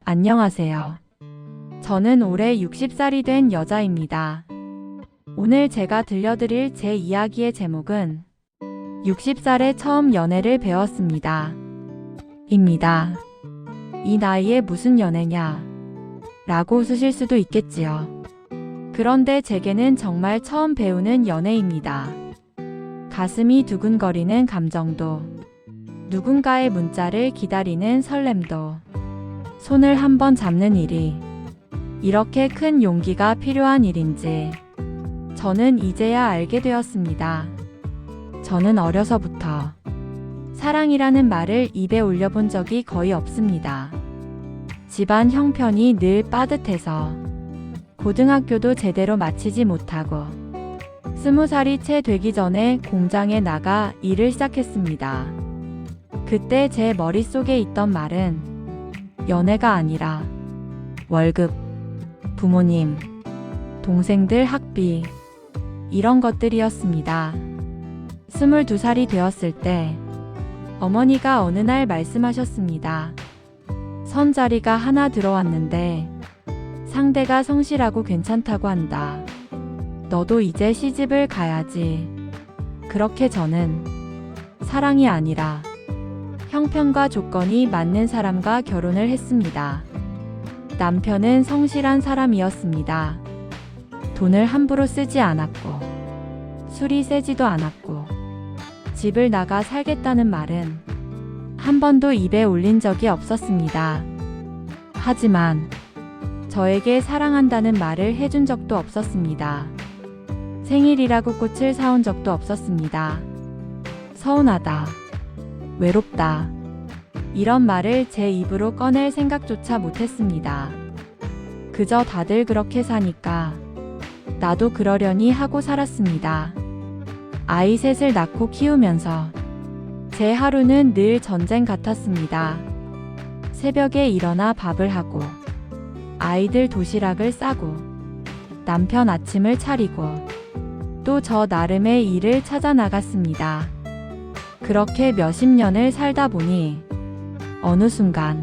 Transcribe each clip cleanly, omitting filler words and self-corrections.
안녕하세요. 저는 올해 60살이 된 여자입니다. 오늘 제가 들려드릴 제 이야기의 제목은 60살에 처음 연애를 배웠습니다. 입니다. 이 나이에 무슨 연애냐? 라고 웃으실 수도 있겠지요. 그런데 제게는 정말 처음 배우는 연애입니다. 가슴이 두근거리는 감정도, 누군가의 문자를 기다리는 설렘도, 손을 한번 잡는 일이 이렇게 큰 용기가 필요한 일인지 저는 이제야 알게 되었습니다. 저는 어려서부터 사랑이라는 말을 입에 올려본 적이 거의 없습니다. 집안 형편이 늘 빠듯해서 고등학교도 제대로 마치지 못하고 20살이 채 되기 전에 공장에 나가 일을 시작했습니다. 그때 제 머릿속에 있던 말은 연애가 아니라 월급, 부모님, 동생들 학비, 이런 것들이었습니다. 22살이 되었을 때 어머니가 어느 날 말씀하셨습니다. 선자리가 하나 들어왔는데 상대가 성실하고 괜찮다고 한다. 너도 이제 시집을 가야지. 그렇게 저는 사랑이 아니라 형편과 조건이 맞는 사람과 결혼을 했습니다. 남편은 성실한 사람이었습니다. 돈을 함부로 쓰지 않았고, 술이 세지도 않았고, 집을 나가 살겠다는 말은 한 번도 입에 올린 적이 없었습니다. 하지만 저에게 사랑한다는 말을 해준 적도 없었습니다. 생일이라고 꽃을 사온 적도 없었습니다. 서운하다, 외롭다, 이런 말을 제 입으로 꺼낼 생각조차 못했습니다. 그저 다들 그렇게 사니까 나도 그러려니 하고 살았습니다. 아이 셋을 낳고 키우면서 제 하루는 늘 전쟁 같았습니다. 새벽에 일어나 밥을 하고 아이들 도시락을 싸고 남편 아침을 차리고 또 저 나름의 일을 찾아 나갔습니다. 그렇게 몇십 년을 살다 보니 어느 순간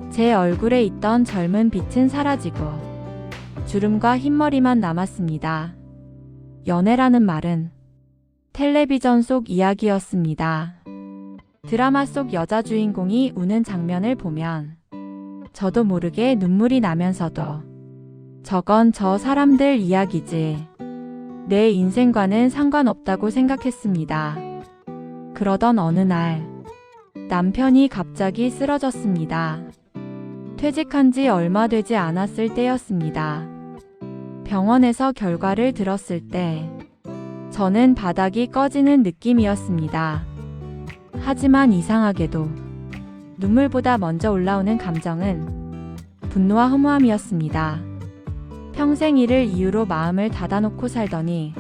제 얼굴에 있던 젊은 빛은 사라지고 주름과 흰머리만 남았습니다. 연애라는 말은 텔레비전 속 이야기였습니다. 드라마 속 여자 주인공이 우는 장면을 보면 저도 모르게 눈물이 나면서도 저건 저 사람들 이야기지, 내 인생과는 상관없다고 생각했습니다. 그러던 어느 날 남편이 갑자기 쓰러졌습니다. 퇴직한 지 얼마 되지 않았을 때였습니다. 병원에서 결과를 들었을 때 저는 바닥이 꺼지는 느낌이었습니다. 하지만 이상하게도 눈물보다 먼저 올라오는 감정은 분노와 허무함이었습니다. 평생 일을 이유로 마음을 닫아놓고 살더니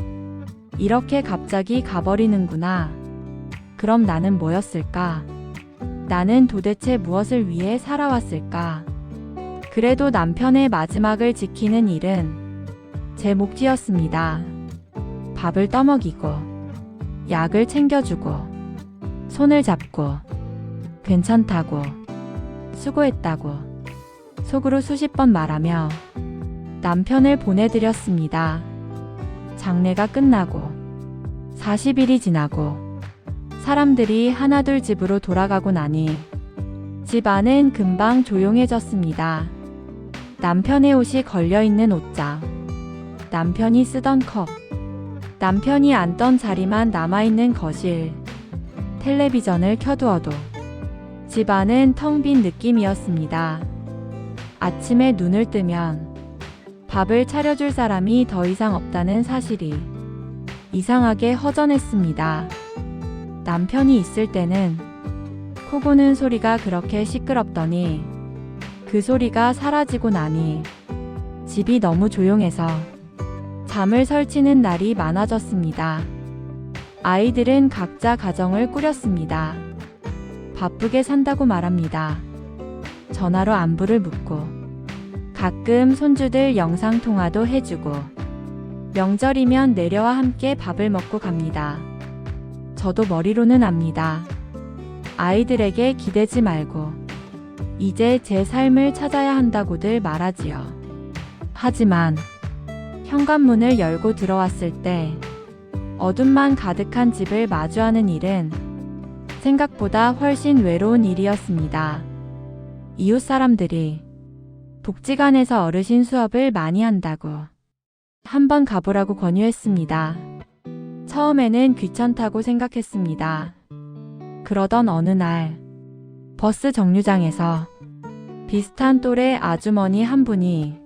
이렇게 갑자기 가버리는구나. 그럼 나는 뭐였을까? 나는 도대체 무엇을 위해 살아왔을까? 그래도 남편의 마지막을 지키는 일은 제 몫이었습니다. 밥을 떠먹이고, 약을 챙겨주고, 손을 잡고, 괜찮다고, 수고했다고, 속으로 수십 번 말하며 남편을 보내드렸습니다. 장례가 끝나고, 40일이 지나고, 사람들이 하나둘 집으로 돌아가고 나니 집 안은 금방 조용해졌습니다. 남편의 옷이 걸려있는 옷장, 남편이 쓰던 컵, 남편이 앉던 자리만 남아있는 거실, 텔레비전을 켜두어도 집 안은 텅 빈 느낌이었습니다. 아침에 눈을 뜨면 밥을 차려줄 사람이 더 이상 없다는 사실이 이상하게 허전했습니다. 남편이 있을 때는 코 고는 소리가 그렇게 시끄럽더니 그 소리가 사라지고 나니 집이 너무 조용해서 잠을 설치는 날이 많아졌습니다. 아이들은 각자 가정을 꾸렸습니다. 바쁘게 산다고 말합니다. 전화로 안부를 묻고 가끔 손주들 영상통화도 해주고 명절이면 내려와 함께 밥을 먹고 갑니다. 저도 머리로는 압니다. 아이들에게 기대지 말고 이제 제 삶을 찾아야 한다고들 말하지요. 하지만 현관문을 열고 들어왔을 때 어둠만 가득한 집을 마주하는 일은 생각보다 훨씬 외로운 일이었습니다. 이웃 사람들이 복지관에서 어르신 수업을 많이 한다고 한번 가보라고 권유했습니다. 처음에는 귀찮다고 생각했습니다. 그러던 어느 날 버스 정류장에서 비슷한 또래 아주머니 한 분이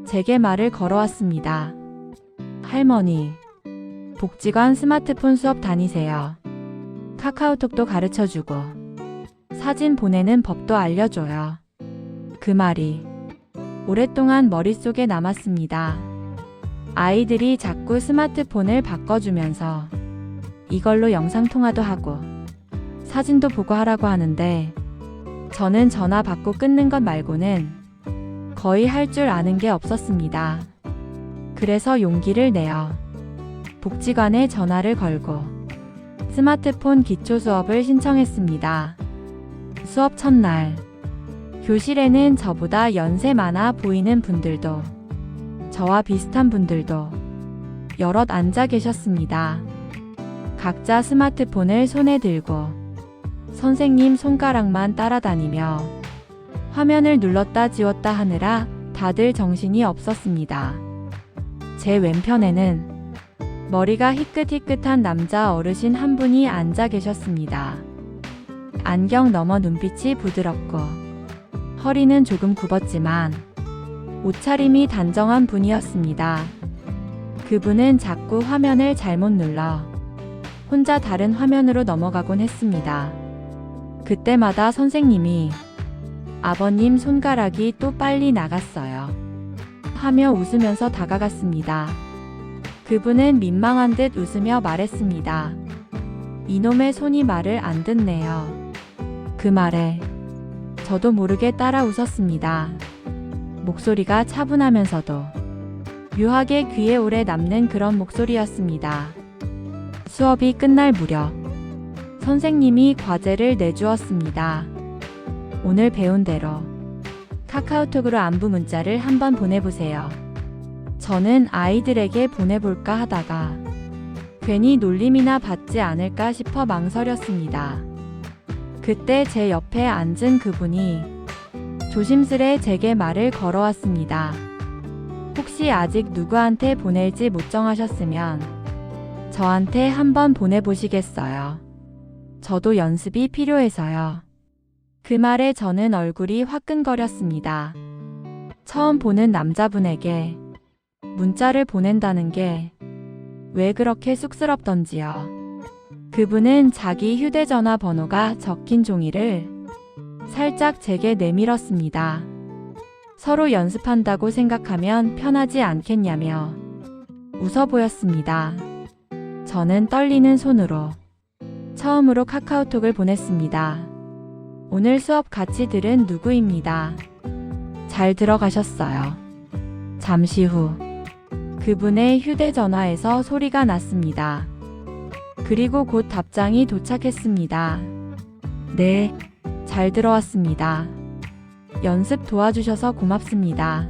제게 말을 걸어왔습니다. 할머니, 복지관 스마트폰 수업 다니세요. 카카오톡도 가르쳐주고 사진 보내는 법도 알려줘요. 그 말이 오랫동안 머릿속에 남았습니다. 아이들이 자꾸 스마트폰을 바꿔주면서 이걸로 영상통화도 하고 사진도 보고 하라고 하는데 저는 전화 받고 끊는 것 말고는 거의 할 줄 아는 게 없었습니다. 그래서 용기를 내어 복지관에 전화를 걸고 스마트폰 기초 수업을 신청했습니다. 수업 첫날, 교실에는 저보다 연세 많아 보이는 분들도 저와 비슷한 분들도 여럿 앉아 계셨습니다. 각자 스마트폰을 손에 들고 선생님 손가락만 따라다니며 화면을 눌렀다 지웠다 하느라 다들 정신이 없었습니다. 제 왼편에는 머리가 희끗희끗한 남자 어르신 한 분이 앉아 계셨습니다. 안경 너머 눈빛이 부드럽고 허리는 조금 굽었지만 옷차림이 단정한 분이었습니다. 그분은 자꾸 화면을 잘못 눌러 혼자 다른 화면으로 넘어가곤 했습니다. 그때마다 선생님이 아버님 손가락이 또 빨리 나갔어요 하며 웃으면서 다가갔습니다. 그분은 민망한 듯 웃으며 말했습니다. 이놈의 손이 말을 안 듣네요. 그 말에 저도 모르게 따라 웃었습니다. 목소리가 차분하면서도 묘하게 귀에 오래 남는 그런 목소리였습니다. 수업이 끝날 무렵 선생님이 과제를 내주었습니다. 오늘 배운 대로 카카오톡으로 안부 문자를 한번 보내보세요. 저는 아이들에게 보내볼까 하다가 괜히 놀림이나 받지 않을까 싶어 망설였습니다. 그때 제 옆에 앉은 그분이 조심스레 제게 말을 걸어왔습니다. 혹시 아직 누구한테 보낼지 못 정하셨으면 저한테 한번 보내보시겠어요? 저도 연습이 필요해서요. 그 말에 저는 얼굴이 화끈거렸습니다. 처음 보는 남자분에게 문자를 보낸다는 게 왜 그렇게 쑥스럽던지요. 그분은 자기 휴대전화 번호가 적힌 종이를 살짝 제게 내밀었습니다. 서로 연습한다고 생각하면 편하지 않겠냐며 웃어 보였습니다. 저는 떨리는 손으로 처음으로 카카오톡을 보냈습니다. 오늘 수업 같이 들은 누구입니다. 잘 들어가셨어요. 잠시 후 그분의 휴대전화에서 소리가 났습니다. 그리고 곧 답장이 도착했습니다. 네, 잘 들어왔습니다. 연습 도와주셔서 고맙습니다.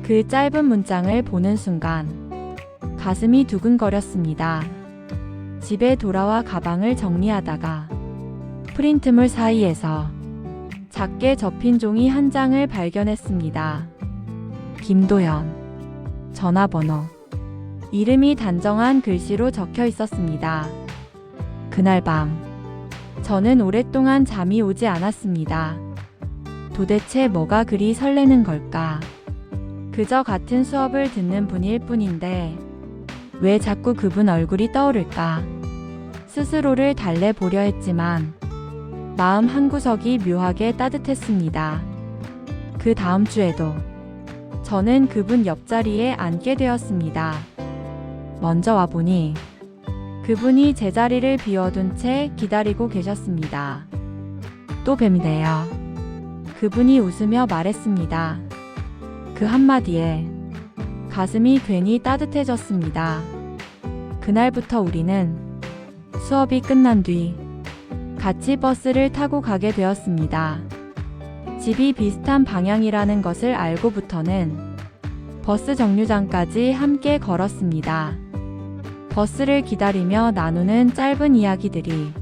그 짧은 문장을 보는 순간 가슴이 두근거렸습니다. 집에 돌아와 가방을 정리하다가 프린트물 사이에서 작게 접힌 종이 한 장을 발견했습니다. 김도연. 전화번호. 이름이 단정한 글씨로 적혀 있었습니다. 그날 밤, 저는 오랫동안 잠이 오지 않았습니다. 도대체 뭐가 그리 설레는 걸까? 그저 같은 수업을 듣는 분일 뿐인데 왜 자꾸 그분 얼굴이 떠오를까? 스스로를 달래보려 했지만 마음 한구석이 묘하게 따뜻했습니다. 그 다음 주에도 저는 그분 옆자리에 앉게 되었습니다. 먼저 와보니 그분이 제자리를 비워둔 채 기다리고 계셨습니다. 또 뵙네요. 그분이 웃으며 말했습니다. 그 한마디에 가슴이 괜히 따뜻해졌습니다. 그날부터 우리는 수업이 끝난 뒤 같이 버스를 타고 가게 되었습니다. 집이 비슷한 방향이라는 것을 알고부터는 버스 정류장까지 함께 걸었습니다. 버스를 기다리며 나누는 짧은 이야기들이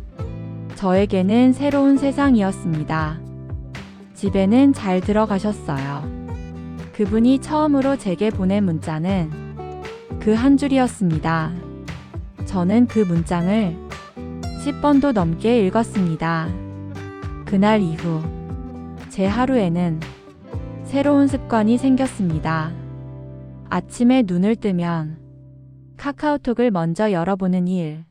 저에게는 새로운 세상이었습니다. 집에는 잘 들어가셨어요. 그분이 처음으로 제게 보낸 문자는 그 한 줄이었습니다. 저는 그 문장을 10번도 넘게 읽었습니다. 그날 이후 제 하루에는 새로운 습관이 생겼습니다. 아침에 눈을 뜨면 카카오톡을 먼저 열어보는 일.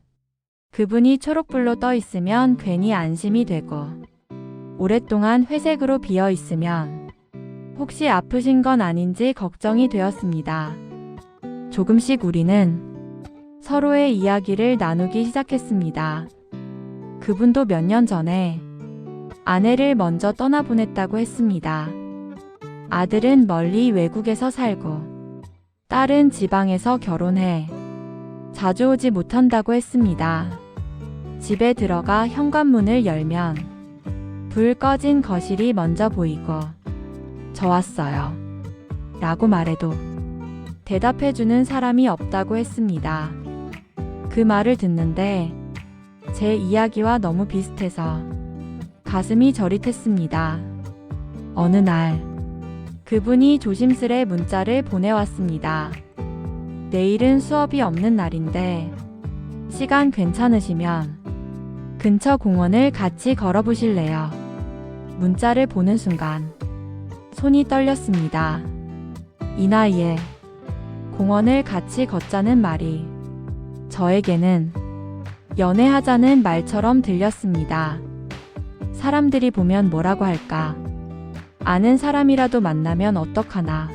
그분이 초록불로 떠 있으면 괜히 안심이 되고, 오랫동안 회색으로 비어 있으면 혹시 아프신 건 아닌지 걱정이 되었습니다. 조금씩 우리는 서로의 이야기를 나누기 시작했습니다. 그분도 몇 년 전에 아내를 먼저 떠나보냈다고 했습니다. 아들은 멀리 외국에서 살고, 딸은 지방에서 결혼해 자주 오지 못한다고 했습니다. 집에 들어가 현관문을 열면 불 꺼진 거실이 먼저 보이고, 저 왔어요 라고 말해도 대답해주는 사람이 없다고 했습니다. 그 말을 듣는데 제 이야기와 너무 비슷해서 가슴이 저릿했습니다. 어느 날 그분이 조심스레 문자를 보내왔습니다. 내일은 수업이 없는 날인데 시간 괜찮으시면 근처 공원을 같이 걸어보실래요? 문자를 보는 순간 손이 떨렸습니다. 이 나이에 공원을 같이 걷자는 말이 저에게는 연애하자는 말처럼 들렸습니다. 사람들이 보면 뭐라고 할까? 아는 사람이라도 만나면 어떡하나?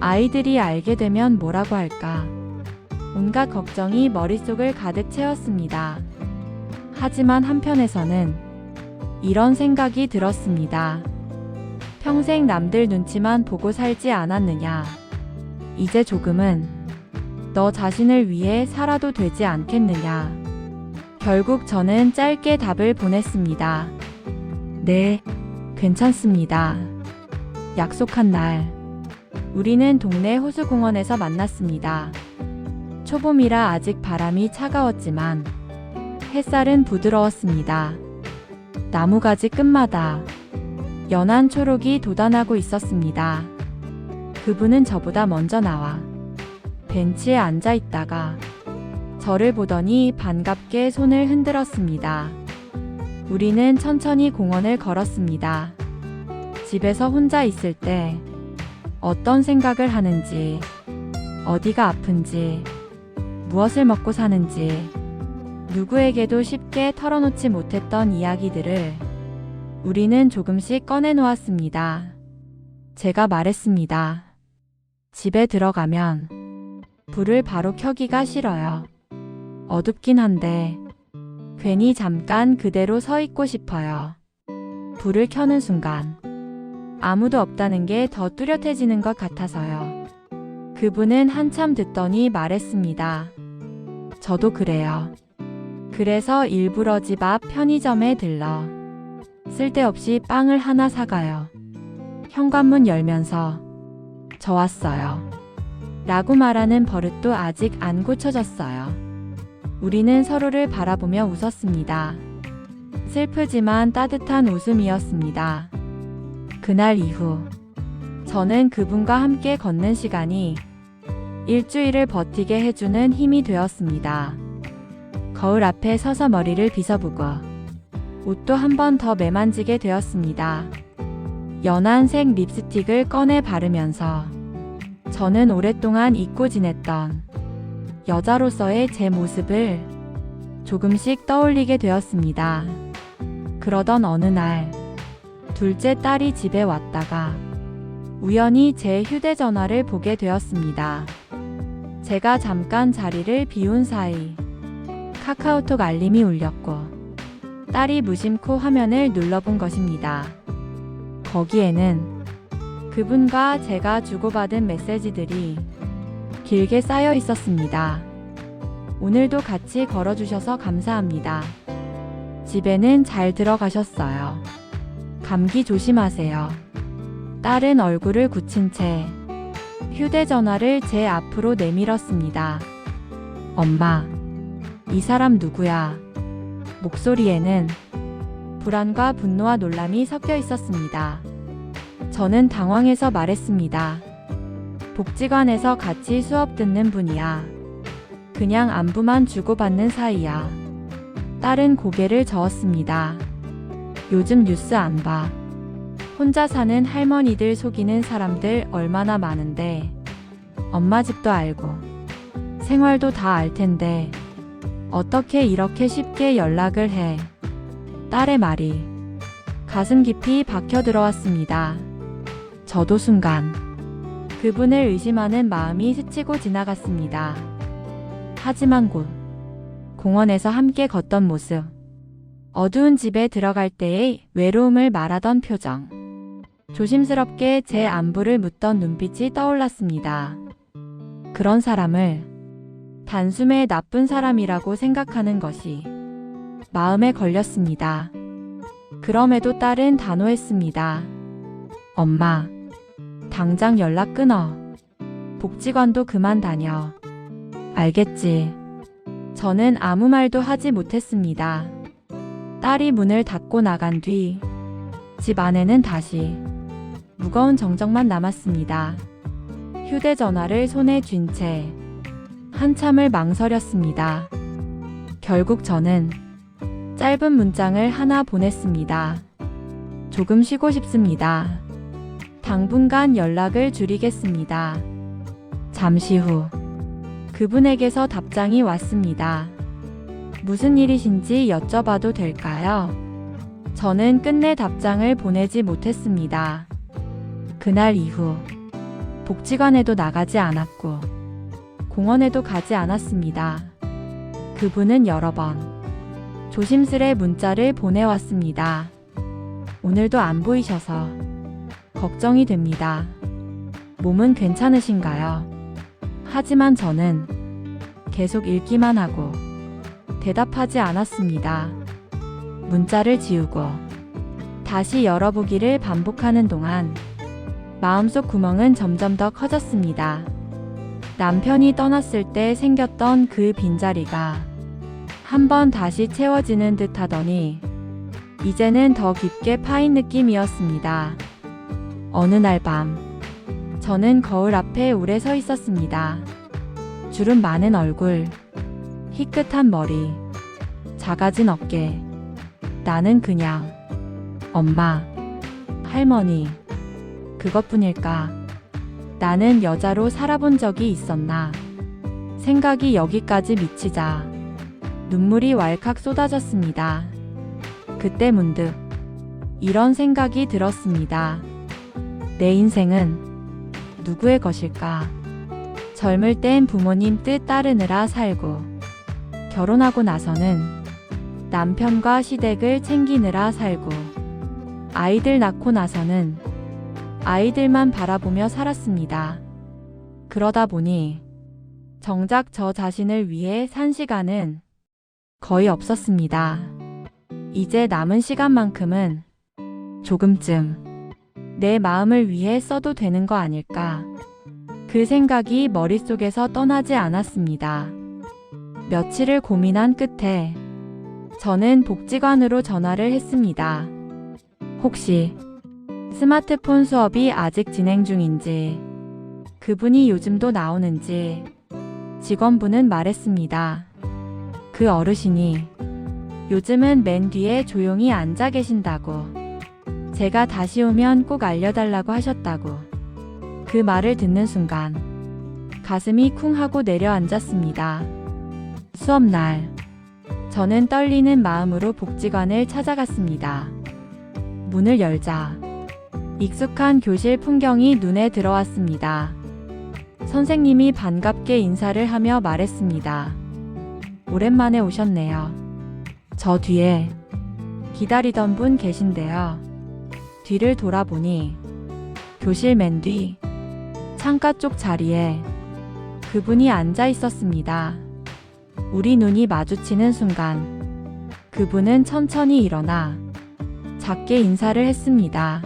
아이들이 알게 되면 뭐라고 할까? 온갖 걱정이 머릿속을 가득 채웠습니다. 하지만 한편에서는 이런 생각이 들었습니다. 평생 남들 눈치만 보고 살지 않았느냐? 이제 조금은 너 자신을 위해 살아도 되지 않겠느냐? 결국 저는 짧게 답을 보냈습니다. 네, 괜찮습니다. 약속한 날, 우리는 동네 호수공원에서 만났습니다. 초봄이라 아직 바람이 차가웠지만 햇살은 부드러웠습니다. 나무가지 끝마다 연한 초록이 돋아나고 있었습니다. 그분은 저보다 먼저 나와 벤치에 앉아 있다가 저를 보더니 반갑게 손을 흔들었습니다. 우리는 천천히 공원을 걸었습니다. 집에서 혼자 있을 때 어떤 생각을 하는지, 어디가 아픈지, 무엇을 먹고 사는지, 누구에게도 쉽게 털어놓지 못했던 이야기들을 우리는 조금씩 꺼내놓았습니다. 제가 말했습니다. 집에 들어가면 불을 바로 켜기가 싫어요. 어둡긴 한데 괜히 잠깐 그대로 서 있고 싶어요. 불을 켜는 순간 아무도 없다는 게 더 뚜렷해지는 것 같아서요. 그분은 한참 듣더니 말했습니다. 저도 그래요. 그래서 일부러 집 앞 편의점에 들러 쓸데없이 빵을 하나 사가요. 현관문 열면서 저 왔어요 라고 말하는 버릇도 아직 안 고쳐졌어요. 우리는 서로를 바라보며 웃었습니다. 슬프지만 따뜻한 웃음이었습니다. 그날 이후 저는 그분과 함께 걷는 시간이 일주일을 버티게 해주는 힘이 되었습니다. 거울 앞에 서서 머리를 빗어보고 옷도 한 번 더 매만지게 되었습니다. 연한 색 립스틱을 꺼내 바르면서 저는 오랫동안 잊고 지냈던 여자로서의 제 모습을 조금씩 떠올리게 되었습니다. 그러던 어느 날 둘째 딸이 집에 왔다가 우연히 제 휴대전화를 보게 되었습니다. 제가 잠깐 자리를 비운 사이 카카오톡 알림이 울렸고 딸이 무심코 화면을 눌러본 것입니다. 거기에는 그분과 제가 주고받은 메시지들이 길게 쌓여 있었습니다. 오늘도 같이 걸어주셔서 감사합니다. 집에는 잘 들어가셨어요. 감기 조심하세요. 딸은 얼굴을 굳힌 채 휴대전화를 제 앞으로 내밀었습니다. 엄마, 이 사람 누구야? 목소리에는 불안과 분노와 놀람이 섞여 있었습니다. 저는 당황해서 말했습니다. 복지관에서 같이 수업 듣는 분이야. 그냥 안부만 주고받는 사이야. 딸은 고개를 저었습니다. 요즘 뉴스 안 봐. 혼자 사는 할머니들 속이는 사람들 얼마나 많은데. 엄마 집도 알고 생활도 다 알 텐데 어떻게 이렇게 쉽게 연락을 해. 딸의 말이 가슴 깊이 박혀 들어왔습니다. 저도 순간 그분을 의심하는 마음이 스치고 지나갔습니다. 하지만 곧 공원에서 함께 걷던 모습, 어두운 집에 들어갈 때의 외로움을 말하던 표정, 조심스럽게 제 안부를 묻던 눈빛이 떠올랐습니다. 그런 사람을 단숨에 나쁜 사람이라고 생각하는 것이 마음에 걸렸습니다. 그럼에도 딸은 단호했습니다. 엄마, 당장 연락 끊어. 복지관도 그만 다녀. 알겠지? 저는 아무 말도 하지 못했습니다. 딸이 문을 닫고 나간 뒤 집 안에는 다시 무거운 정적만 남았습니다. 휴대전화를 손에 쥔 채 한참을 망설였습니다. 결국 저는 짧은 문장을 하나 보냈습니다. 조금 쉬고 싶습니다. 당분간 연락을 줄이겠습니다. 잠시 후 그분에게서 답장이 왔습니다. 무슨 일이신지 여쭤봐도 될까요? 저는 끝내 답장을 보내지 못했습니다. 그날 이후 복지관에도 나가지 않았고 공원에도 가지 않았습니다. 그분은 여러 번 조심스레 문자를 보내왔습니다. 오늘도 안 보이셔서 걱정이 됩니다. 몸은 괜찮으신가요? 하지만 저는 계속 읽기만 하고 대답하지 않았습니다. 문자를 지우고 다시 열어보기를 반복하는 동안 마음속 구멍은 점점 더 커졌습니다. 남편이 떠났을 때 생겼던 그 빈자리가 한 번 다시 채워지는 듯 하더니 이제는 더 깊게 파인 느낌이었습니다. 어느 날 밤, 저는 거울 앞에 오래 서 있었습니다. 주름 많은 얼굴, 희끗한 머리, 작아진 어깨. 나는 그냥 엄마, 할머니, 그것뿐일까? 나는 여자로 살아본 적이 있었나? 생각이 여기까지 미치자 눈물이 왈칵 쏟아졌습니다. 그때 문득 이런 생각이 들었습니다. 내 인생은 누구의 것일까? 젊을 땐 부모님 뜻 따르느라 살고 결혼하고 나서는 남편과 시댁을 챙기느라 살고 아이들 낳고 나서는 아이들만 바라보며 살았습니다. 그러다 보니 정작 저 자신을 위해 산 시간은 거의 없었습니다. 이제 남은 시간만큼은 조금쯤 내 마음을 위해 써도 되는 거 아닐까? 그 생각이 머릿속에서 떠나지 않았습니다. 며칠을 고민한 끝에 저는 복지관으로 전화를 했습니다. 혹시 스마트폰 수업이 아직 진행 중인지, 그분이 요즘도 나오는지 직원분은 말했습니다. 그 어르신이 요즘은 맨 뒤에 조용히 앉아 계신다고, 제가 다시 오면 꼭 알려달라고 하셨다고. 그 말을 듣는 순간 가슴이 쿵 하고 내려앉았습니다. 수업날, 저는 떨리는 마음으로 복지관을 찾아갔습니다. 문을 열자 익숙한 교실 풍경이 눈에 들어왔습니다. 선생님이 반갑게 인사를 하며 말했습니다. 오랜만에 오셨네요. 저 뒤에 기다리던 분 계신데요. 뒤를 돌아보니 교실 맨 뒤 창가 쪽 자리에 그분이 앉아 있었습니다. 우리 눈이 마주치는 순간 그분은 천천히 일어나 작게 인사를 했습니다.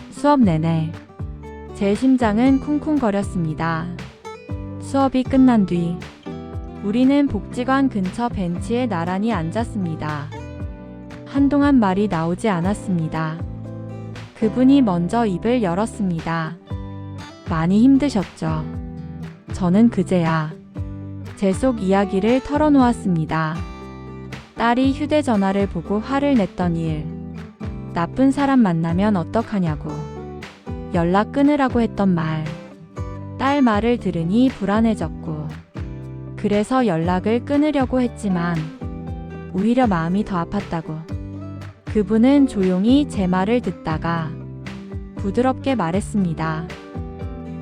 수업 내내 제 심장은 쿵쿵거렸습니다. 수업이 끝난 뒤 우리는 복지관 근처 벤치에 나란히 앉았습니다. 한동안 말이 나오지 않았습니다. 그분이 먼저 입을 열었습니다. 많이 힘드셨죠? 저는 그제야 제 속 이야기를 털어놓았습니다. 딸이 휴대전화를 보고 화를 냈던 일, 나쁜 사람 만나면 어떡하냐고, 연락 끊으라고 했던 말, 딸 말을 들으니 불안해졌고, 그래서 연락을 끊으려고 했지만 오히려 마음이 더 아팠다고. 그분은 조용히 제 말을 듣다가 부드럽게 말했습니다.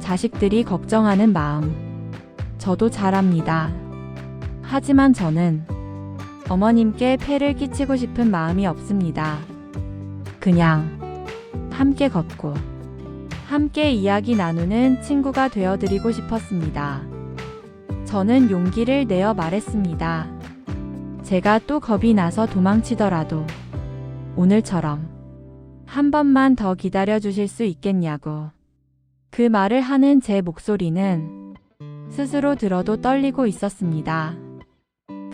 자식들이 걱정하는 마음, 저도 잘 압니다. 하지만 저는 어머님께 폐를 끼치고 싶은 마음이 없습니다. 그냥 함께 걷고 함께 이야기 나누는 친구가 되어드리고 싶었습니다. 저는 용기를 내어 말했습니다. 제가 또 겁이 나서 도망치더라도 오늘처럼 한 번만 더 기다려 주실 수 있겠냐고. 그 말을 하는 제 목소리는 스스로 들어도 떨리고 있었습니다.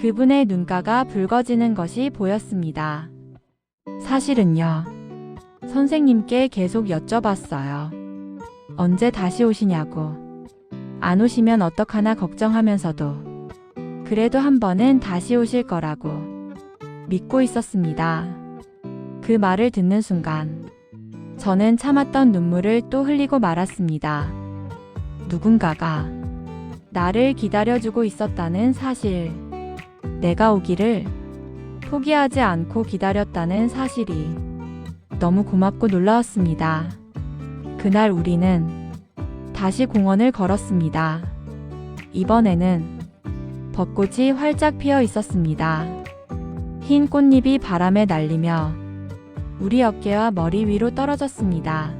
그분의 눈가가 붉어지는 것이 보였습니다. 사실은요, 선생님께 계속 여쭤봤어요. 언제 다시 오시냐고. 안 오시면 어떡하나 걱정하면서도 그래도 한 번은 다시 오실 거라고 믿고 있었습니다. 그 말을 듣는 순간 저는 참았던 눈물을 또 흘리고 말았습니다. 누군가가 나를 기다려주고 있었다는 사실, 내가 오기를 포기하지 않고 기다렸다는 사실이 너무 고맙고 놀라웠습니다. 그날 우리는 다시 공원을 걸었습니다. 이번에는 벚꽃이 활짝 피어 있었습니다. 흰 꽃잎이 바람에 날리며 우리 어깨와 머리 위로 떨어졌습니다.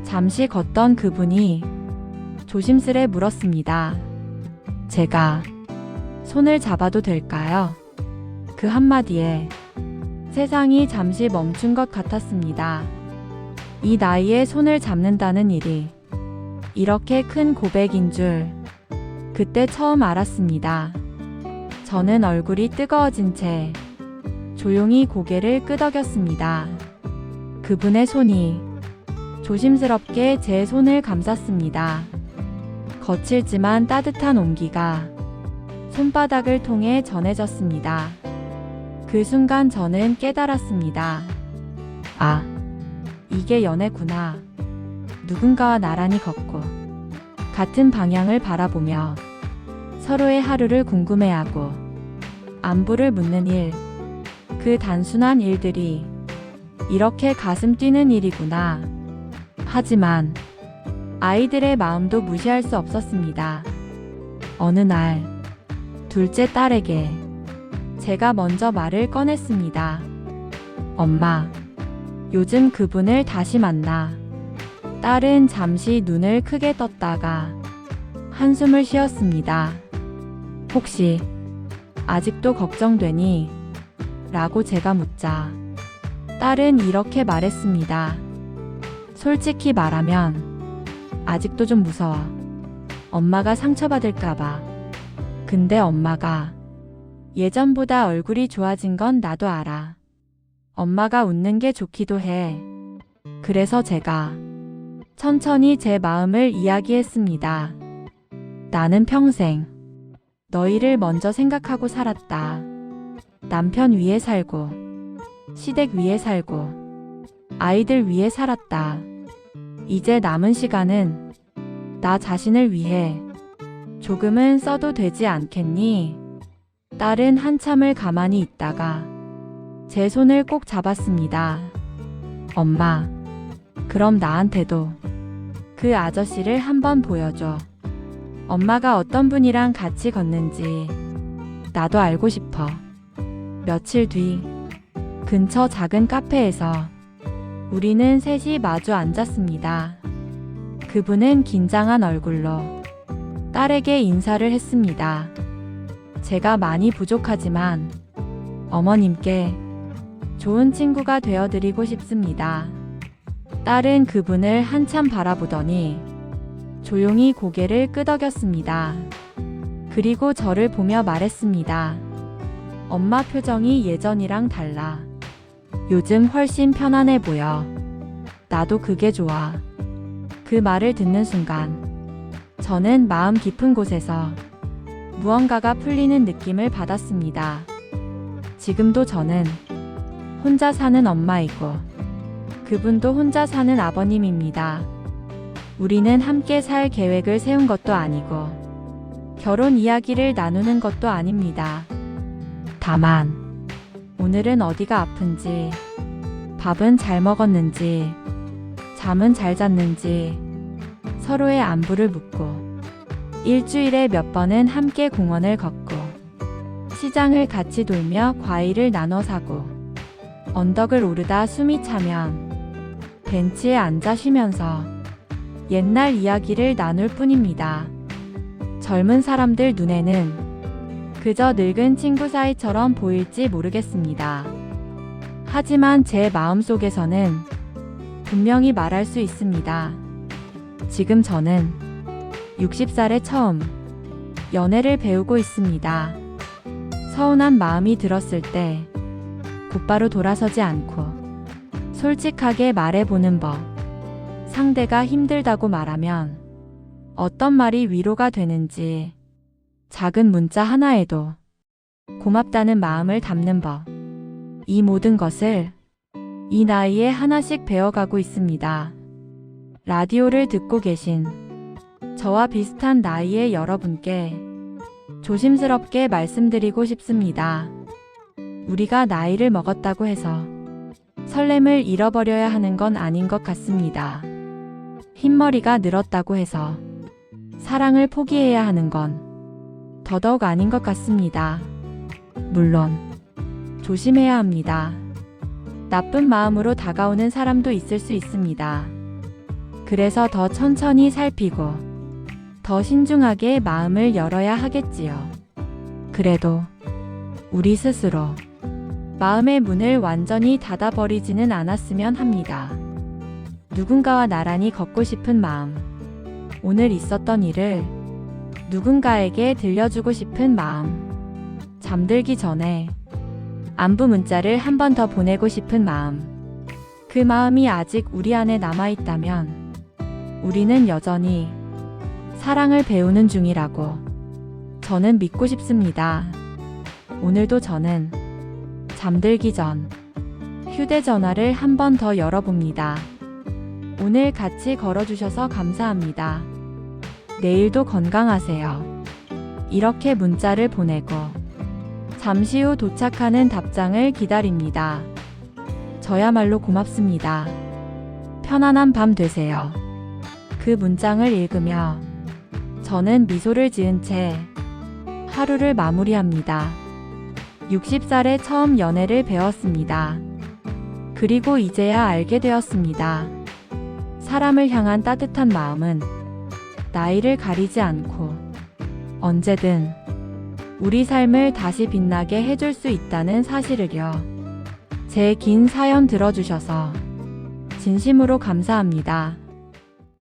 잠시 걷던 그분이 조심스레 물었습니다. 제가 손을 잡아도 될까요? 그 한마디에 세상이 잠시 멈춘 것 같았습니다. 이 나이에 손을 잡는다는 일이 이렇게 큰 고백인 줄 그때 처음 알았습니다. 저는 얼굴이 뜨거워진 채 조용히 고개를 끄덕였습니다. 그분의 손이 조심스럽게 제 손을 감쌌습니다. 거칠지만 따뜻한 온기가 손바닥을 통해 전해졌습니다. 그 순간 저는 깨달았습니다. 아, 이게 연애구나. 누군가와 나란히 걷고 같은 방향을 바라보며 서로의 하루를 궁금해하고 안부를 묻는 일, 그 단순한 일들이 이렇게 가슴 뛰는 일이구나. 하지만 아이들의 마음도 무시할 수 없었습니다. 어느 날 둘째 딸에게 제가 먼저 말을 꺼냈습니다. 엄마, 요즘 그분을 다시 만나. 딸은 잠시 눈을 크게 떴다가 한숨을 쉬었습니다. 혹시 아직도 걱정되니? 라고 제가 묻자 딸은 이렇게 말했습니다. 솔직히 말하면 아직도 좀 무서워. 엄마가 상처받을까봐. 근데 엄마가 예전보다 얼굴이 좋아진 건 나도 알아. 엄마가 웃는 게 좋기도 해. 그래서 제가 천천히 제 마음을 이야기했습니다. 나는 평생 너희를 먼저 생각하고 살았다. 남편 위에 살고, 시댁 위에 살고, 아이들 위에 살았다. 이제 남은 시간은 나 자신을 위해 조금은 써도 되지 않겠니? 딸은 한참을 가만히 있다가 제 손을 꼭 잡았습니다. 엄마, 그럼 나한테도 그 아저씨를 한번 보여줘. 엄마가 어떤 분이랑 같이 걷는지 나도 알고 싶어. 며칠 뒤 근처 작은 카페에서 우리는 셋이 마주 앉았습니다. 그분은 긴장한 얼굴로 딸에게 인사를 했습니다. 제가 많이 부족하지만 어머님께 좋은 친구가 되어드리고 싶습니다. 딸은 그분을 한참 바라보더니 조용히 고개를 끄덕였습니다. 그리고 저를 보며 말했습니다. 엄마 표정이 예전이랑 달라. 요즘 훨씬 편안해 보여. 나도 그게 좋아. 그 말을 듣는 순간 저는 마음 깊은 곳에서 무언가가 풀리는 느낌을 받았습니다. 지금도 저는 혼자 사는 엄마이고 그분도 혼자 사는 아버님입니다. 우리는 함께 살 계획을 세운 것도 아니고 결혼 이야기를 나누는 것도 아닙니다. 다만 오늘은 어디가 아픈지, 밥은 잘 먹었는지, 잠은 잘 잤는지 서로의 안부를 묻고 일주일에 몇 번은 함께 공원을 걷고 시장을 같이 돌며 과일을 나눠 사고 언덕을 오르다 숨이 차면 벤치에 앉아 쉬면서 옛날 이야기를 나눌 뿐입니다. 젊은 사람들 눈에는 그저 늙은 친구 사이처럼 보일지 모르겠습니다. 하지만 제 마음속에서는 분명히 말할 수 있습니다. 지금 저는 60살에 처음 연애를 배우고 있습니다. 서운한 마음이 들었을 때 곧바로 돌아서지 않고 솔직하게 말해보는 법. 상대가 힘들다고 말하면 어떤 말이 위로가 되는지 작은 문자 하나에도 고맙다는 마음을 담는 법. 이 모든 것을 이 나이에 하나씩 배워가고 있습니다. 라디오를 듣고 계신 저와 비슷한 나이의 여러분께 조심스럽게 말씀드리고 싶습니다. 우리가 나이를 먹었다고 해서 설렘을 잃어버려야 하는 건 아닌 것 같습니다. 흰머리가 늘었다고 해서 사랑을 포기해야 하는 건 더더욱 아닌 것 같습니다. 물론 조심해야 합니다. 나쁜 마음으로 다가오는 사람도 있을 수 있습니다. 그래서 더 천천히 살피고 더 신중하게 마음을 열어야 하겠지요. 그래도 우리 스스로 마음의 문을 완전히 닫아버리지는 않았으면 합니다. 누군가와 나란히 걷고 싶은 마음, 오늘 있었던 일을 누군가에게 들려주고 싶은 마음, 잠들기 전에 안부 문자를 한 번 더 보내고 싶은 마음, 그 마음이 아직 우리 안에 남아있다면 우리는 여전히 사랑을 배우는 중이라고 저는 믿고 싶습니다. 오늘도 저는 잠들기 전 휴대전화를 한 번 더 열어봅니다. 오늘 같이 걸어주셔서 감사합니다. 내일도 건강하세요. 이렇게 문자를 보내고 잠시 후 도착하는 답장을 기다립니다. 저야말로 고맙습니다. 편안한 밤 되세요. 그 문장을 읽으며 저는 미소를 지은 채 하루를 마무리합니다. 60살에 처음 연애를 배웠습니다. 그리고 이제야 알게 되었습니다. 사람을 향한 따뜻한 마음은 나이를 가리지 않고 언제든 우리 삶을 다시 빛나게 해줄 수 있다는 사실을요. 제 긴 사연 들어주셔서 진심으로 감사합니다.